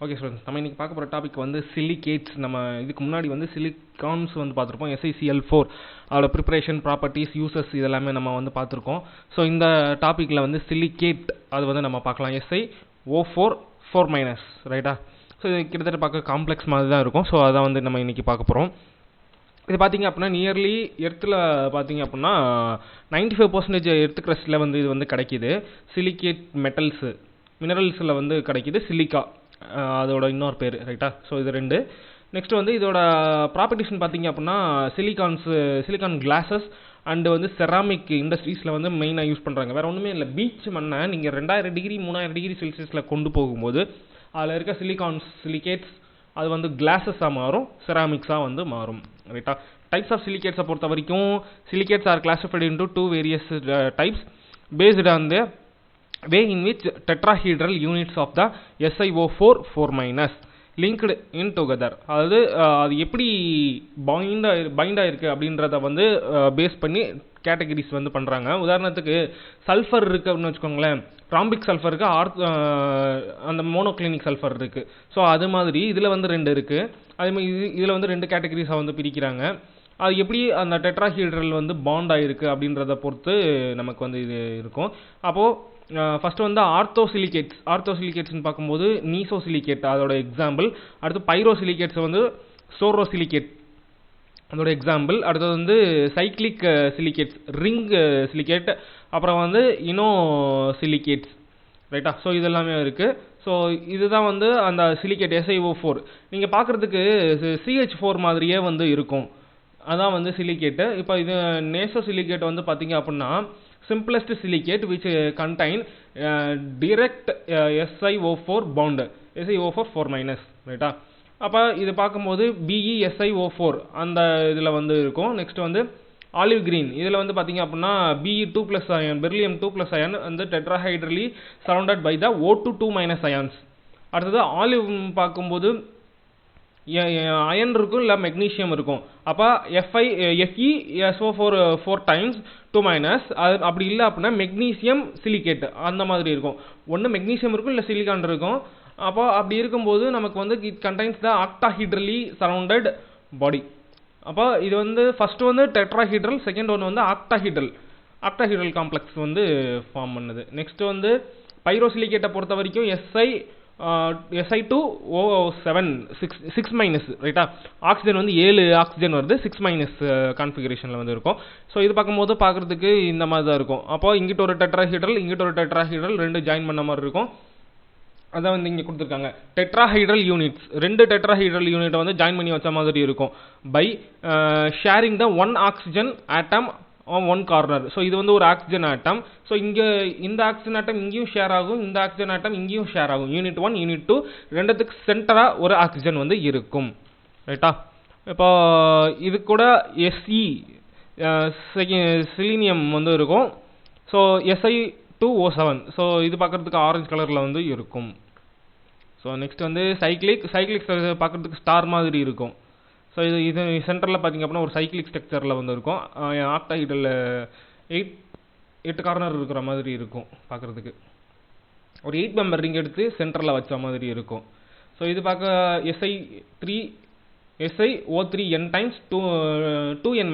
Okay students, நம்ம இன்றைக்கி பார்க்க போகிற டாபிக் வந்து சிலிகேட்ஸ். நம்ம இதுக்கு முன்னாடி வந்து சிலிகான்ஸ் வந்து பார்த்துருப்போம், SiCl4, அதோட ப்ரிப்பரேஷன், ப்ராப்பர்ட்டிஸ், யூசஸ் இதெல்லாமே நம்ம வந்து பார்த்துருக்கோம். ஸோ இந்த டாப்பிக்கில் வந்து சிலிகேட் அது வந்து நம்ம பார்க்கலாம், SiO4 4-, ரைட்டா? ஸோ இது கிட்டத்தட்ட பார்க்க காம்ப்ளெக்ஸ் மாதிரி தான் இருக்கும். ஸோ அதான் வந்து நம்ம இன்றைக்கி பார்க்க போகிறோம். இது பார்த்திங்க அப்படின்னா நியர்லி எர்த்தில் பார்த்திங்க அப்படின்னா 95% எர்த் க்ரஸ்ட்டில் வந்து இது வந்து கிடைக்கிது. சிலிகேட் மெட்டல்ஸு மினரல்ஸில் வந்து கிடைக்கிது, சிலிக்கா அதோட இன்னொரு பேர், ரைட்டா? ஸோ இது ரெண்டு. நெக்ஸ்ட் வந்து இதோட ப்ராப்பர்ட்டிஸ்ன்னு பார்த்திங்க அப்படின்னா சிலிகான் கிளாஸஸ் அண்டு வந்து செராமிக் இண்டஸ்ட்ரீஸில் வந்து மெயினாக யூஸ் பண்ணுறாங்க. வேறு ஒன்றுமே இல்லை, பீச் மண்ணை நீங்கள் 2000 டிகிரி 3000 டிகிரி செல்சியஸில் கொண்டு போகும்போது அதில் இருக்க சிலிகேட்ஸ் அது வந்து கிளாஸஸாக மாறும், செராமிக்ஸாக வந்து மாறும், ரைட்டா? டைப்ஸ் ஆஃப் சிலிகேட்ஸை பொறுத்த வரைக்கும் silicates R classified into 2 various types based on the way in which tetrahedral units of the SiO4 4- linked in together. அதாவது அது எப்படி பைண்ட் ஆயிருக்கு அப்படின்றத வந்து பேஸ் பண்ணி கேட்டகரிஸ் வந்து பண்ணுறாங்க. உதாரணத்துக்கு சல்ஃபர் இருக்குது அப்படின்னு வச்சுக்கோங்களேன், ராம்பிக் சல்ஃபர் இருக்குது, அந்த மோனோக்ளினிக் சல்ஃபர் இருக்குது. ஸோ அது மாதிரி இதில் வந்து 2 இருக்குது. அதேமாதிரி இதில் வந்து 2 கேட்டகரிஸாக வந்து பிரிக்கிறாங்க. அது எப்படி அந்த டெட்ராஹீட்ரல் வந்து பாண்ட் ஆகிருக்கு அப்படின்றத பொறுத்து நமக்கு வந்து இது இருக்கும். அப்போது ஃபஸ்ட்டு வந்து ஆர்த்தோசிலிகேட்ஸ்னு பார்க்கும்போது நீசோசிலிகேட் அதோட எக்ஸாம்பிள். அடுத்து பைரோசிலிகேட்ஸ் வந்து சோரோசிலிகேட் அதோட எக்ஸாம்பிள். அடுத்தது வந்து சைக்ளிக் சிலிகேட்ஸ் ரிங் சிலிகேட், அப்புறம் வந்து இனோசிலிகேட்ஸ், ரைட்டா? ஸோ இதெல்லாமே இருக்குது. ஸோ இதுதான் வந்து அந்த சிலிகேட் SiO4. நீங்கள் பார்க்குறதுக்கு CH4 மாதிரியே வந்து இருக்கும், அதான் வந்து சிலிகேட்டு. இப்போ இது நேசோசிலிகேட் வந்து பார்த்திங்க அப்படின்னா simplest silicate which contain direct SiO4 bond, SiO4 4-, ரைட்டா? அப்போ இது பார்க்கும்போது BeSiO4 அந்த இதில் வந்து இருக்கும். நெக்ஸ்ட் வந்து ஆலிவ் கிரீன், இதில் வந்து பார்த்திங்க அப்படின்னா Be2+ அயன், பெர்லியம் 2+ அயன் வந்து tetrahedrally surrounded by the O2 2- ions. அடுத்தது ஆலிவ் பார்க்கும்போது அயன் இருக்கும், இல்லை மெக்னீஷியம் இருக்கும். அப்போ FeSO4 4 2-, அது அப்படி இல்லை அப்படின்னா மெக்னீசியம் சிலிகேட் அந்த மாதிரி இருக்கும். ஒன்று மெக்னீசியம் இருக்கும், இல்லை சிலிகான் இருக்கும். அப்போ அப்படி இருக்கும்போது நமக்கு வந்து இட் கண்டைன்ஸ் த ஆக்டாஹீட்ரலி சரௌண்டட் பாடி. அப்போ இது வந்து ஃபஸ்ட்டு வந்து டெட்ராஹீட்ரல், செகண்ட் ஒன்று வந்து ஆக்டாஹீட்ரல் காம்ப்ளெக்ஸ் வந்து ஃபார்ம் பண்ணுது. நெக்ஸ்ட் வந்து பைரோசிலிகேட்டை பொறுத்த வரைக்கும் Si2O7 6-, ரைட்டா? ஆக்சிஜன் வந்து 7 ஆக்சிஜன் வருது, 6- கான்ஃபிகரேஷனில் வந்து இருக்கும். ஸோ இது பார்க்கும்போது பார்க்குறதுக்கு இந்த மாதிரி தான் இருக்கும். அப்போ இங்கிட்ட ஒரு டெட்ராஹீட்ரல், இங்கிட்ட ஒரு டெட்ராஹீட்ரல், 2 ஜாயின் பண்ண மாதிரி இருக்கும். அதான் வந்து இங்கே கொடுத்துருக்காங்க டெட்ராஹைட்ரல் யூனிட்ஸ். 2 டெட்ராஹைட்ரல் யூனிட்டை வந்து ஜாயின் பண்ணி வச்ச மாதிரி இருக்கும் by sharing the 1 oxygen atom on 1 corner. So இது வந்து ஒரு ஆக்சிஜன் ஆட்டம். ஸோ இங்கே இந்த ஆக்சிஜன் ஆட்டம் இங்கேயும் ஷேர் ஆகும், இந்த ஆக்சிஜன் ஆட்டம் இங்கேயும் ஷேர் ஆகும். யூனிட் 1 யூனிட் 2 ரெண்டுத்துக்கு சென்டராக ஒரு ஆக்சிஜன் வந்து இருக்கும், ரைட்டா? இப்போ இது கூட SE செலீனியம் வந்து இருக்கும். So Si2O7. ஸோ இது பார்க்குறதுக்கு ஆரஞ்சு கலரில் வந்து இருக்கும். ஸோ நெக்ஸ்ட் வந்து சைக்ளிக் பார்க்குறதுக்கு ஸ்டார் மாதிரி இருக்கும். ஸோ இது சென்டரில் பார்த்திங்க அப்படின்னா ஒரு சைக்ளிக் ஸ்ட்ரக்சரில் வந்து இருக்கும். ஆக்டாஹைட்ரல் 8 கார்னர் இருக்கிற மாதிரி இருக்கும், பார்க்குறதுக்கு ஒரு 8 மெம்பர் ரிங் எடுத்து சென்டரில் வச்ச மாதிரி இருக்கும். ஸோ இது பார்க்க SiO3N டைம்ஸ் 2N-,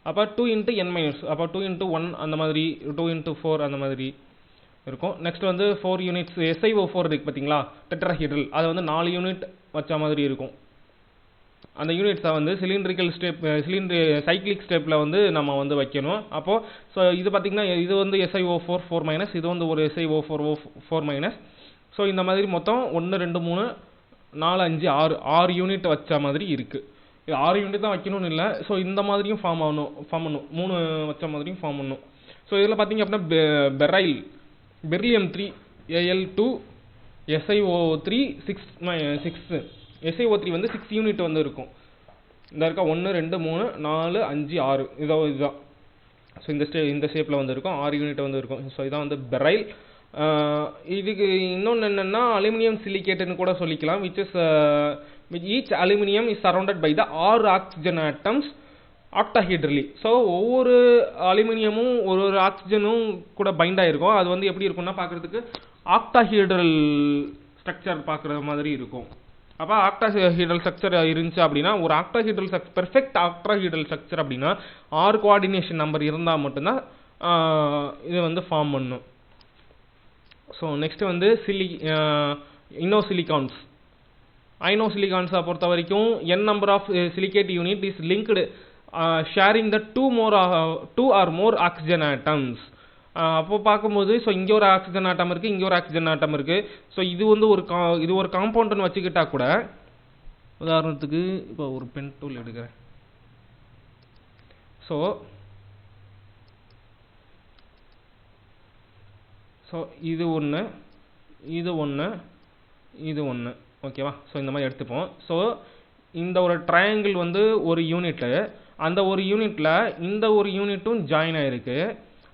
அப்போ 2 × N-, அப்போ 2 × 1 அந்த மாதிரி, 2 × 4 அந்த மாதிரி இருக்கும். நெக்ஸ்ட் வந்து 4 யூனிட்ஸ் SiO4 இருக்குது பார்த்தீங்களா, டெட்ராஹீட்ரல், அதை வந்து 4 யூனிட் வச்ச மாதிரி இருக்கும். அந்த யூனிட்ஸை வந்து சைக்ளிக் ஸ்டெப்பில் வந்து நம்ம வந்து வைக்கணும். அப்போது ஸோ இது பார்த்திங்கன்னா இது வந்து SiO4 4-, இது வந்து ஒரு SiO4 4-. ஸோ இந்த மாதிரி மொத்தம் 1 2 3 4 5 6 யூனிட் வச்ச மாதிரி இருக்குது. இது 6 யூனிட் தான் வைக்கணும்னு இல்லை. ஸோ இந்த மாதிரியும் ஃபார்ம் பண்ணும் 3 வச்ச மாதிரியும் ஃபார்ம் பண்ணும். ஸோ இதில் பார்த்திங்க அப்படின்னா பெர்லியம் 3 Al2 SiO3 6 SiO3 வந்து 6 யூனிட் வந்து இருக்கும். இந்த இருக்கா 1 2 3 4 5 6 இதுதான். ஸோ இந்த ஷேப்பில் வந்து இருக்கும், 6 யூனிட் வந்து இருக்கும். ஸோ இதான் வந்து பெரைல். இதுக்கு இன்னொன்று என்னென்னா அலுமினியம் சிலிகேட்டுன்னு கூட சொல்லிக்கலாம், which each aluminum is surrounded by the 6 oxygen atoms ஆக்டாஹீட்ரலி. So ஒவ்வொரு அலுமினியமும் ஒரு ஆக்சிஜனும் கூட பைண்ட் ஆகிருக்கும். அது வந்து எப்படி இருக்கும்னா பார்க்குறதுக்கு ஆக்டாஹீட்ரல் ஸ்ட்ரக்சர் பார்க்குற மாதிரி இருக்கும். அப்போ ஆக்டாஹெட்ரல் ஸ்ட்ரக்சர் இருந்துச்சு அப்படின்னா, ஒரு octahedral structure perfect octahedral structure அப்படின்னா 6 கோஆர்டினேஷன் நம்பர் இருந்தால் மட்டும்தான் இது வந்து ஃபார்ம் பண்ணும். ஸோ நெக்ஸ்ட் வந்து இன்னோசிலிகான்ஸ். ஐனோசிலிகான்ஸை பொறுத்த வரைக்கும் n number of silicate unit is linked sharing the 2 or more oxygen atoms. அப்போ பார்க்கும்போது ஸோ இங்கே ஒரு ஆக்சிஜன் ஆட்டம் இருக்குது, இங்கே ஒரு ஆக்சிஜன் ஆட்டம் இருக்குது. ஸோ இது வந்து இது ஒரு காம்பவுண்டுன்னு வச்சுக்கிட்டா கூட, உதாரணத்துக்கு இப்போ ஒரு பென் டூல் எடுக்கிறேன். ஸோ இது ஒன்று, இது ஒன்று, இது ஒன்று, ஓகேவா? ஸோ இந்த மாதிரி எடுத்துப்போம். ஸோ இந்த ஒரு ட்ரையாங்கிள் வந்து ஒரு யூனிட்டு, அந்த ஒரு யூனிட்டில் இந்த ஒரு யூனிட்டும் ஜாயின் ஆகிருக்கு,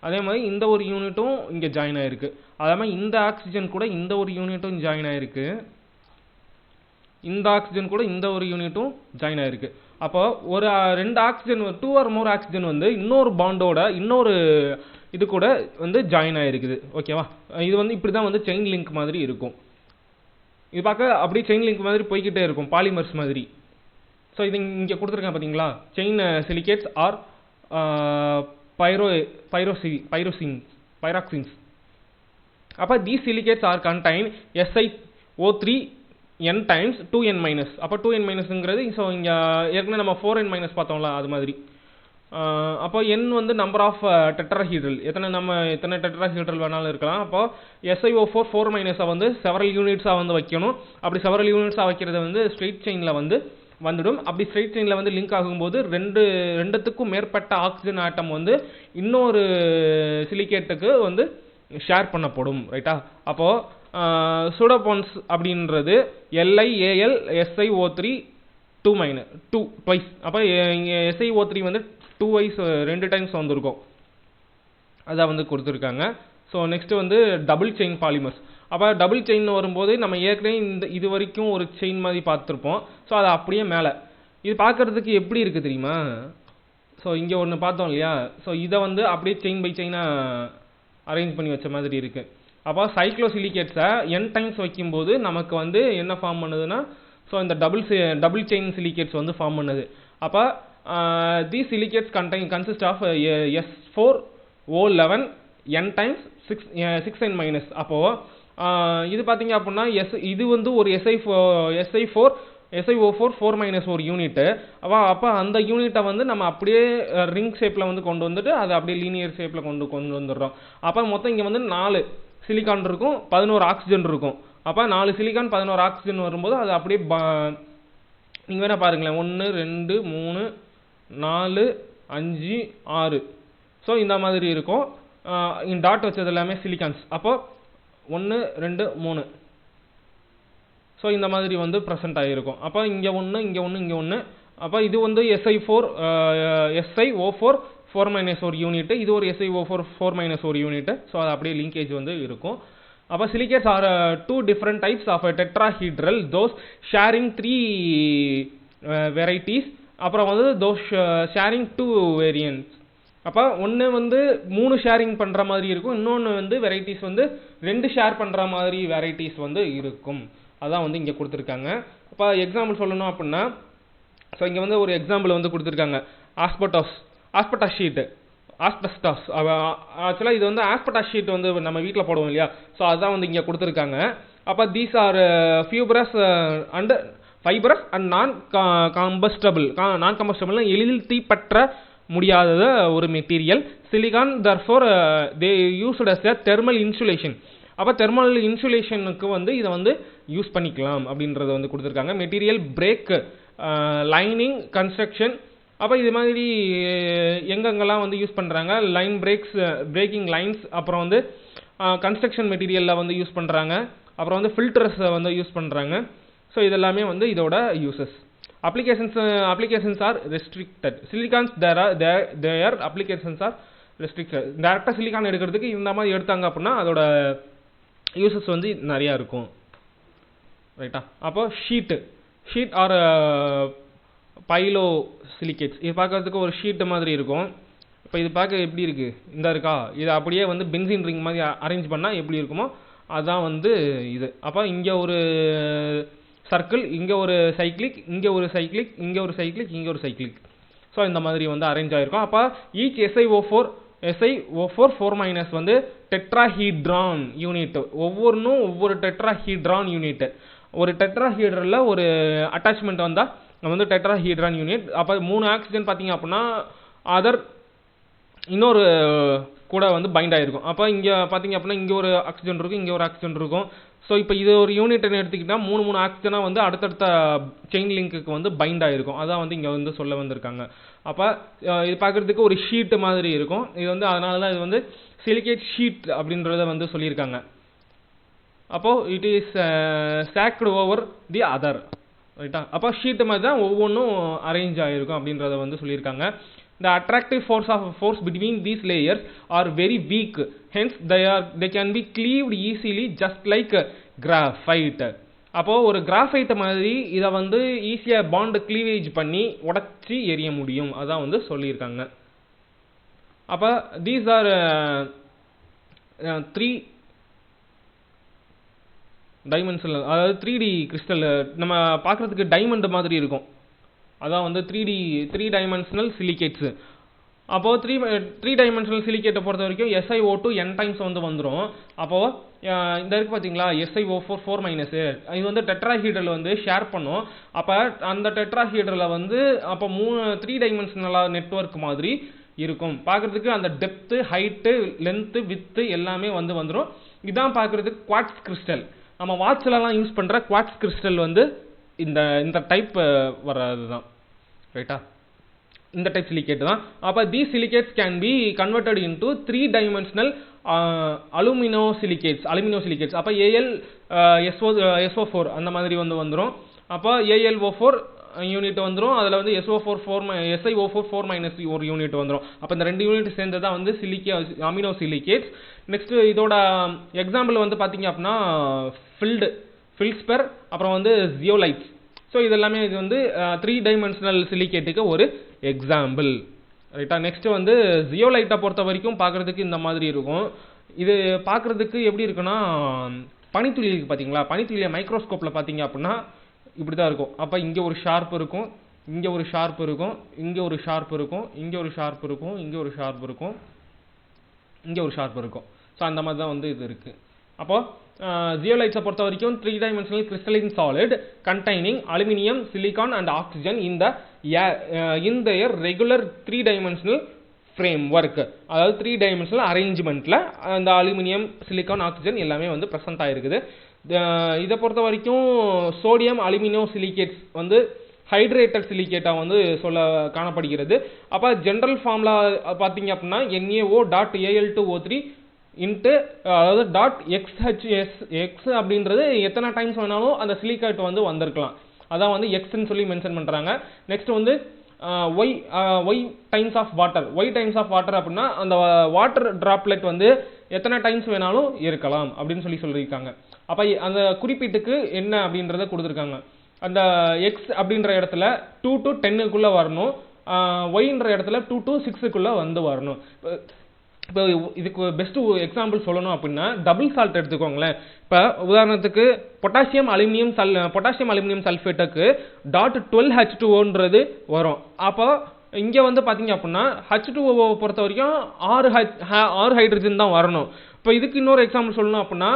அதே மாதிரி இந்த ஒரு யூனிட்டும் இங்கே ஜாயின் ஆகிருக்கு, அதே மாதிரி இந்த ஆக்சிஜன் கூட இந்த ஒரு யூனிட்டும் ஜாயின் ஆகிருக்கு, இந்த ஆக்சிஜன் கூட இந்த ஒரு யூனிட்டும் ஜாயின் ஆகிருக்கு. அப்போ ஒரு 2 ஆக்சிஜன் 2 or more ஆக்சிஜன் வந்து இன்னொரு பாண்டோட இன்னொரு இது கூட வந்து ஜாயின் ஆகிருக்குது, ஓகேவா? இது வந்து இப்படி தான் வந்து செயின் லிங்க் மாதிரி இருக்கும். இது பார்க்க அப்படியே செயின் லிங்க் மாதிரி போய்கிட்டே இருக்கும், பாலிமர்ஸ் மாதிரி. ஸோ இது இங்கே கொடுத்துருக்கேன் பார்த்தீங்களா, செயின் சிலிகேட்ஸ் ஆர் pyroxenes. அப்போ these silicates are contain SiO3 n times 2n minus. அப்போ 2n minusங்கிறது ஸோ இங்கே ஏற்கனவே நம்ம 4n minus பார்த்தோம்ல, அது மாதிரி. அப்போ n வந்து நம்பர் ஆஃப் டெட்ராஹீட்ரல், எத்தனை டெட்ராஹீட்ரல் வேணாலும் இருக்கலாம். அப்போ SiO4 4 மைனஸை வந்து செவரல் யூனிட்ஸாக வந்து வைக்கணும். அப்படி செவரல் யூனிட்ஸாக வைக்கிறது வந்து ஸ்ட்ரெயிட் செயினில் வந்து வந்துடும். அப்படி ஸ்ட்ரெயிட் செயினில் வந்து லிங்க் ஆகும்போது ரெண்டுத்துக்கும் மேற்பட்ட ஆக்சிஜன் ஆட்டம் வந்து இன்னொரு சிலிகேட்டுக்கு வந்து ஷேர் பண்ணப்படும், ரைட்டா? அப்போது சூடோபோன்ஸ் அப்படின்றது LiAl SiO3 2 ட்வைஸ். அப்போ SiO3 வந்து 2 டைம்ஸ் வந்திருக்கும், அதான் வந்து கொடுத்துருக்காங்க. ஸோ நெக்ஸ்ட் வந்து டபுள் செயின் பாலிமர்ஸ். அப்போ டபுள் செயின் வரும்போது நம்ம ஏற்கனவே இது வரைக்கும் ஒரு செயின் மாதிரி பார்த்துருப்போம். ஸோ அது அப்படியே மேலே இது பார்க்குறதுக்கு எப்படி இருக்குது தெரியுமா? ஸோ இங்கே ஒன்று பார்த்தோம் இல்லையா, ஸோ இதை வந்து அப்படியே செயின் பை செயினாக அரேஞ்ச் பண்ணி வச்ச மாதிரி இருக்குது. அப்போ சைக்ளோசிலிகேட்ஸை n டைம்ஸ் வைக்கும்போது நமக்கு வந்து என்ன ஃபார்ம் பண்ணுதுன்னா, ஸோ இந்த டபுள் செயின் சிலிகேட்ஸ் வந்து ஃபார்ம் பண்ணுது. அப்போ these silicates consist of S4O11 n times 6n minus. அப்போது இது பார்த்தீங்க அப்படின்னா இது வந்து ஒரு SiO4 4 minus ஒரு யூனிட்டு. அப்போ அந்த யூனிட்டை வந்து நம்ம அப்படியே ரிங் ஷேப்பில் வந்து கொண்டு வந்துட்டு அதை அப்படியே லீனியர் ஷேப்பில் கொண்டு வந்துடுறோம். அப்போ மொத்தம் இங்கே வந்து 4 சிலிக்கான் இருக்கும், 11 ஆக்சிஜன் இருக்கும். அப்போ 4 சிலிக்கான் 11 ஆக்சிஜன் வரும்போது அது அப்படியே நீங்கள் வேணால் பாருங்களேன், 1 2 3 4 5 6. ஸோ இந்த மாதிரி இருக்கும். டாட் வச்சது எல்லாமே சிலிக்கான்ஸ். அப்போ 1 2 3. ஸோ இந்த மாதிரி வந்து ப்ரெசென்ட் ஆகிருக்கும். அப்போ இங்கே 1 இங்கே 1 இங்கே 1. அப்போ இது வந்து SiO4 4 மைனஸ் ஒரு யூனிட்டு, இது ஒரு SiO4 4 மைனஸ் ஒரு யூனிட்டு. ஸோ அது அப்படியே லிங்கேஜ் வந்து இருக்கும். அப்போ silicates R 2 different types of tetrahedral, those sharing 3 varieties. அப்புறம் வந்து those sharing 2 variants. அப்போ ஒன்று வந்து 3 ஷேரிங் பண்ணுற மாதிரி இருக்கும், இன்னொன்று வந்து வெரைட்டிஸ் வந்து 2 ஷேர் பண்ணுற மாதிரி வெரைட்டிஸ் வந்து இருக்கும். அதான் வந்து இங்கே கொடுத்துருக்காங்க. இப்போ எக்ஸாம்பிள் சொல்லணும் அப்படின்னா, ஸோ இங்கே வந்து ஒரு எக்ஸாம்பிள் வந்து கொடுத்துருக்காங்க, ஆஸ்பெட்டாஸ் ஷீட்டு. ஆக்சுவலாக இது வந்து ஆஸ்பெட்டாஸ் ஷீட் வந்து நம்ம வீட்டில் போடுவோம் இல்லையா, ஸோ அதுதான் வந்து இங்கே கொடுத்துருக்காங்க. அப்போ these are fibrous and non combustible, எளிதில் தீப்பற்ற முடியாத ஒரு material. Silicon therefore they used as a thermal insulation. அப்போ தெர்மல் இன்சுலேஷனுக்கு வந்து இதை வந்து யூஸ் பண்ணிக்கலாம் அப்படின்றத வந்து கொடுத்துருக்காங்க. Material brake lining construction. அப்போ இது மாதிரி எங்கெங்கெல்லாம் வந்து யூஸ் பண்ணுறாங்க, லைன் பிரேக்கிங் லைன்ஸ், அப்புறம் வந்து கன்ஸ்ட்ரக்ஷன் மெட்டீரியலில் வந்து யூஸ் பண்ணுறாங்க, அப்புறம் வந்து ஃபில்டர்ஸை வந்து யூஸ் பண்ணுறாங்க. ஸோ இதெல்லாமே வந்து இதோட uses. Applications are restricted. Silicons their applications are restricted. டைரக்டாக சிலிக்கான் எடுக்கிறதுக்கு இந்த மாதிரி எடுத்தாங்க அப்படின்னா அதோட யூசஸ் வந்து நிறையா இருக்கும், ரைட்டா? அப்போ ஷீட் ஆர் பைலோ சிலிகேட்ஸ். இது பார்க்கறதுக்கு ஒரு ஷீட்டு மாதிரி இருக்கும். இப்போ இது பார்க்க எப்படி இருக்குது, இந்த இருக்கா, இது அப்படியே வந்து பென்சின் ரிங் மாதிரி அரேஞ்ச் பண்ணால் எப்படி இருக்குமோ அதான் வந்து இது. அப்போ இங்கே ஒரு சர்க்கிள், இங்கே ஒரு சைக்ளிக், இங்கே ஒரு சைக்ளிக், இங்கே ஒரு சைக்ளிக், இங்கே ஒரு சைக்ளிக். ஸோ இந்த மாதிரி வந்து அரேஞ்ச் ஆகிருக்கும். அப்போ ஈச் SiO4 4- வந்து டெட்ராஹீட்ரான் யூனிட், ஒவ்வொன்றும் ஒவ்வொரு டெட்ராஹீட்ரான் யூனிட். ஒரு டெட்ராஹீட்ரலில் ஒரு அட்டாச்மெண்ட் வந்தால் நம்ம வந்து டெட்ராஹீட்ரான் யூனிட். அப்போ 3 ஆக்சிஜன் பார்த்தீங்க அப்படின்னா அதர் இன்னொரு கூட வந்து பைண்ட் ஆகிருக்கும். அப்போ இங்கே பார்த்தீங்க அப்படின்னா இங்கே ஒரு ஆக்சிஜன் இருக்கும், இங்கே ஒரு ஆக்சிஜன் இருக்கும். ஸோ இப்போ இது ஒரு யூனிட்னு எடுத்துக்கிட்டால் 3 ஆக்சிஜனாக வந்து அடுத்தடுத்த செயின் லிங்க்குக்கு வந்து பைண்ட் ஆகிருக்கும். அதான் வந்து இங்கே வந்து சொல்ல வந்திருக்காங்க. அப்போ இது பார்க்குறதுக்கு ஒரு ஷீட்டு மாதிரி இருக்கும். இது வந்து அதனால தான் இது வந்து சிலிகேட் ஷீட் அப்படின்றத வந்து சொல்லியிருக்காங்க. அப்போது it is stocked over the other, ரைட்டா? அப்போ ஷீட்டு மாதிரி தான் ஒவ்வொன்றும் அரேஞ்ச் ஆகிருக்கும் அப்படின்றத வந்து சொல்லியிருக்காங்க. The attractive force between these layers are very weak, hence they can be cleaved easily just like graphite. அப்போ ஒரு கிராஃபைட் மாதிரி இதை வந்து ஈஸியாக பாண்ட் க்ளீவேஜ் பண்ணி உடச்சி எரிய முடியும், அதான் வந்து சொல்லியிருக்காங்க. அப்போ தீஸ் ஆர் 3 டைமென்ஷனல், அதாவது 3D கிறிஸ்டல். நம்ம பார்க்குறதுக்கு டைமண்ட் மாதிரி இருக்கும், அதான் வந்து 3 டைமென்ஷனல் சிலிகேட்ஸு. அப்போது 3 டைமென்ஷனல் சிலிகேட்டை பொறுத்த வரைக்கும் SiO2 n டைம்ஸ் வந்து வந்துடும். அப்போது இந்த இருக்குது பார்த்தீங்களா SiO4 4- இது வந்து டெட்ராஹீட்ரல் வந்து ஷேர் பண்ணும். அப்போ அந்த டெட்ராஹீட்ரலில் வந்து அப்போ 3 டைமென்ஷனலாக நெட்வொர்க் மாதிரி இருக்கும். பார்க்குறதுக்கு அந்த டெப்த்து, ஹைட்டு, லென்த்து, வித்து எல்லாமே வந்து வந்துடும். இதான் பார்க்குறதுக்கு குவார்ட்ஸ் கிறிஸ்டல். நம்ம வாட்ச்லலாம் யூஸ் பண்ணுற குவார்ட்ஸ் கிறிஸ்டல் வந்து இந்த டைப் வர்றது தான், ரைட்டா? இந்த டைப் சிலிகேட் தான். அப்போ these silicates can be converted into 3 dimensional alumino silicates. அப்போ SO4 அந்த மாதிரி வந்து வந்துடும். அப்போ AlO4 யூனிட் வந்துடும், அதில் வந்து SiO4 4- ஒரு யூனிட் வந்துடும். அப்போ இந்த 2 யூனிட் சேர்ந்து தான் வந்து அமினோ சிலிகேட்ஸ். நெக்ஸ்ட் இதோட எக்ஸாம்பிள் வந்து பார்த்தீங்க அப்படின்னா ஃபில்ஸ்பர், அப்புறம் வந்து ஜியோலைட்ஸ். ஸோ இதெல்லாமே இது வந்து 3 டைமென்ஷனல் சிலிகேட்டுக்கு ஒரு எக்ஸாம்பிள், ரைட்டா? நெக்ஸ்ட் வந்து ஜியோலைட்டை பொறுத்த வரைக்கும் பார்க்குறதுக்கு இந்த மாதிரி இருக்கும். இது பார்க்குறதுக்கு எப்படி இருக்குன்னா பனித்துளி இருக்குது பார்த்தீங்களா? பனித்துளியை மைக்ரோஸ்கோப்பில் பார்த்தீங்க அப்படின்னா இப்படி தான் இருக்கும். அப்போ இங்கே ஒரு ஷார்ப் இருக்கும், இங்கே ஒரு ஷார்ப் இருக்கும், இங்கே ஒரு ஷார்ப் இருக்கும், இங்கே ஒரு ஷார்ப் இருக்கும், இங்கே ஒரு ஷார்ப் இருக்கும், இங்கே ஒரு ஷார்ப் இருக்கும். ஸோ அந்த மாதிரி தான் வந்து இது இருக்குது. அப்போது ஜியோலைட்ஸை பொறுத்த வரைக்கும் 3 dimensional crystalline solid containing aluminium, silicon and oxygen in their regular 3 dimensional framework. அதாவது 3 டைமென்ஷனல் அரேஞ்ச்மெண்ட்டில் அந்த அலுமினியம், சிலிகான், ஆக்சிஜன் எல்லாமே வந்து ப்ரெசென்ட் ஆகிருக்குது. இதை பொறுத்த வரைக்கும் சோடியம் அலுமினோ சிலிகேட்ஸ் வந்து ஹைட்ரேட்டட் சிலிகேட்டாக வந்து காணப்படுகிறது. அப்போ ஜென்ரல் ஃபார்முலா பார்த்தீங்க அப்படின்னா NaO.Al2O3 இன்ட்டு அதாவது .XHS அப்படின்றது எத்தனை டைம்ஸ் வேணாலும் அந்த சிலிகேட் வந்து வந்திருக்கலாம், அதான் வந்து எக்ஸ்ன்னு சொல்லி மென்ஷன் பண்ணுறாங்க. நெக்ஸ்ட் வந்து ஒய் டைம்ஸ் ஆஃப் வாட்டர் அப்படின்னா அந்த வாட்டர் ட்ராப்லெட் வந்து எத்தனை டைம்ஸ் வேணாலும் இருக்கலாம் அப்படின்னு சொல்லியிருக்காங்க. அப்போ அந்த குறிப்பீட்டுக்கு என்ன அப்படின்றத கொடுத்துருக்காங்க. அந்த எக்ஸ் அப்படின்ற இடத்துல 2 to 10 வரணும், ஒய்ன்ற இடத்துல 2 to 6 வந்து வரணும். இப்போ இதுக்கு பெஸ்ட்டு எக்ஸாம்பிள் சொல்லணும் அப்படின்னா டபுள் சால்ட் எடுத்துக்கோங்களேன். இப்போ உதாரணத்துக்கு பொட்டாசியம் அலுமினியம் சல்ஃபேட்டுக்கு .12H2O வரும். அப்போ இங்கே வந்து பார்த்தீங்க அப்படின்னா H2O பொறுத்த வரைக்கும் 6 ஹைட்ரஜன் தான் வரணும். இப்போ இதுக்கு இன்னொரு எக்ஸாம்பிள் சொல்லணும் அப்படின்னா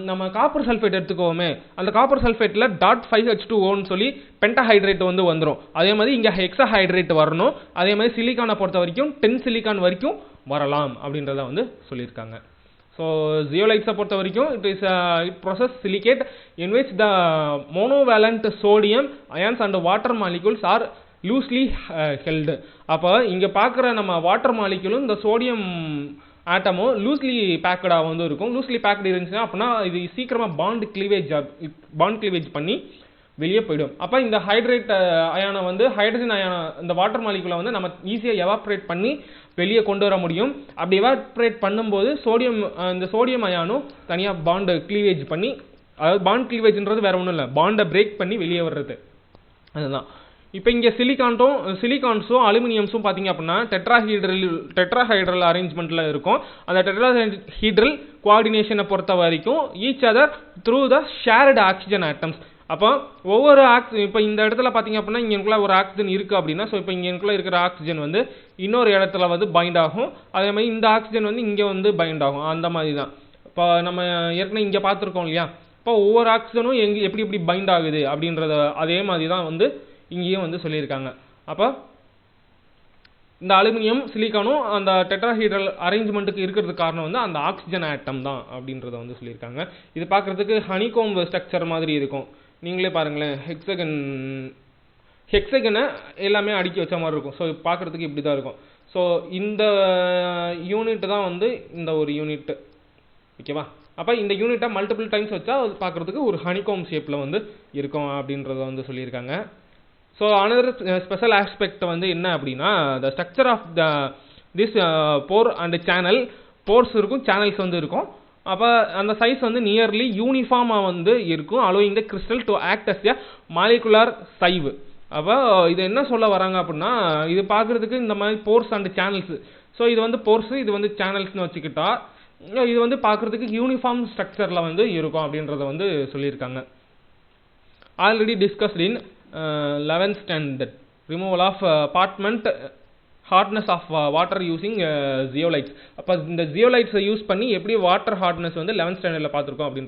நம்ம காப்பர் சல்ஃபேட் எடுத்துக்கோமே, அந்த காப்பர் சல்ஃபேட்டில் .5H2O சொல்லி பென்டாஹைட்ரேட் வந்து வந்துடும். அதே மாதிரி இங்கே ஹெக்ஸாஹைட்ரேட் வரணும். அதே மாதிரி சிலிக்கானை பொறுத்த வரைக்கும் 10 சிலிக்கான் வரைக்கும் வரலாம் அப்படின்றத வந்து சொல்லியிருக்காங்க. ஸோ ஜியோலைட்ஸை பொறுத்த வரைக்கும் it process silicate in which the monovalent sodium ions and water molecules are loosely held. அப்போ இங்கே பார்க்குற நம்ம வாட்டர் மாலிகூலும் இந்த சோடியம் ஆட்டமும் லூஸ்லி பேக்கடாக வந்து இருக்கும். லூஸ்லி பேக்கட் இருந்துச்சுன்னா அப்படின்னா இது சீக்கிரமாக பாண்ட் கிளீவேஜ் பண்ணி வெளியே போயிடும். அப்போ இந்த ஹைட்ரேட் அயானை வந்து ஹைட்ரஜன் அயானை இந்த வாட்டர் மாலிகுலை வந்து நம்ம ஈஸியாக எவாப்ரேட் பண்ணி வெளியே கொண்டு வர முடியும். அப்படி எவாப்ரேட் பண்ணும்போது இந்த சோடியம் அயானும் தனியாக பாண்டு கிளீவேஜ் பண்ணி, அதாவது பாண்ட் கிளீவேஜ்ன்றது வேற ஒன்றும் இல்லை, பாண்டை பிரேக் பண்ணி வெளியே வர்றது. அதுதான் இப்போ இங்கே சிலிகான்ஸும் அலுமினியம்ஸும் பார்த்தீங்க அப்படின்னா டெட்ராஹைட்ரல் அரேஞ்ச்மெண்ட்டில் இருக்கும். அந்த டெட்ராஹைட்ரல் கோஆர்டினேஷனை பொறுத்த வரைக்கும் each other through the shared oxygen atoms. அப்போ ஒவ்வொரு இப்போ இந்த இடத்துல பார்த்தீங்க அப்படின்னா இங்கேக்குள்ள ஒரு ஆக்சிஜன் இருக்குது அப்படின்னா, ஸோ இப்போ இங்கேக்குள்ள இருக்கிற ஆக்சிஜன் வந்து இன்னொரு இடத்துல வந்து பைண்ட் ஆகும். அதே மாதிரி இந்த ஆக்சிஜன் வந்து இங்கே வந்து பைண்ட் ஆகும். அந்த மாதிரி தான் இப்போ நம்ம ஏற்கனவே இங்கே பார்த்துருக்கோம் இல்லையா. இப்போ ஒவ்வொரு ஆக்சிஜனும் எப்படி பைண்ட் ஆகுது அப்படின்றத அதே மாதிரி தான் வந்து இங்கேயும் வந்து சொல்லியிருக்காங்க. அப்போ இந்த அலுமினியம் சிலிக்கானும் அந்த டெட்ராஹைட்ரல் அரேஞ்ச்மெண்ட்டுக்கு இருக்கிறதுக்கு காரணம் வந்து அந்த ஆக்சிஜன் ஆட்டம் தான் அப்படின்றத வந்து சொல்லியிருக்காங்க. இது பார்க்குறதுக்கு ஹனிகோம்ப் ஸ்ட்ரக்சர் மாதிரி இருக்கும். நீங்களே பாருங்களேன், ஹெக்ஸகனை எல்லாமே அடுக்கி வச்ச மாதிரி இருக்கும். ஸோ பார்க்குறதுக்கு இப்படி தான் இருக்கும். ஸோ இந்த யூனிட் தான் வந்து இந்த ஒரு யூனிட், ஓகேவா. அப்போ இந்த யூனிட்டை மல்டிபிள் டைம்ஸ் வச்சா அது பார்க்குறதுக்கு ஒரு ஹனிகோம் ஷேப்பில் வந்து இருக்கும் அப்படின்றத வந்து சொல்லியிருக்காங்க. ஸோ அனதர் ஸ்பெஷல் ஆஸ்பெக்ட் வந்து என்ன அப்படின்னா, the structure of this pore and channel. Pores இருக்கும், சேனல்ஸ் வந்து இருக்கும். அப்போ அந்த சைஸ் வந்து நியர்லி யூனிஃபார்மாக வந்து இருக்கும், allowing the crystal to act as a molecular sieve. அப்போ இது என்ன சொல்ல வராங்க அப்படின்னா, இது பார்க்குறதுக்கு இந்த மாதிரி போர்ஸ் அண்ட் சேனல்ஸ். ஸோ இது வந்து போர்ஸ், இது வந்து சேனல்ஸ்னு வச்சுக்கிட்டா இது வந்து பார்க்குறதுக்கு யூனிஃபார்ம் ஸ்ட்ரக்சரில் வந்து இருக்கும் அப்படின்றத வந்து சொல்லியிருக்காங்க. Already discussed in 11th standard, removal of apartment hardness of water using zeolites. அப்போ இந்த ஜியோலைட்ஸை யூஸ் பண்ணி எப்படி வாட்டர் ஹார்ட்னஸ் வந்து 11th standardல பார்த்துருக்கோம் அப்படின்னு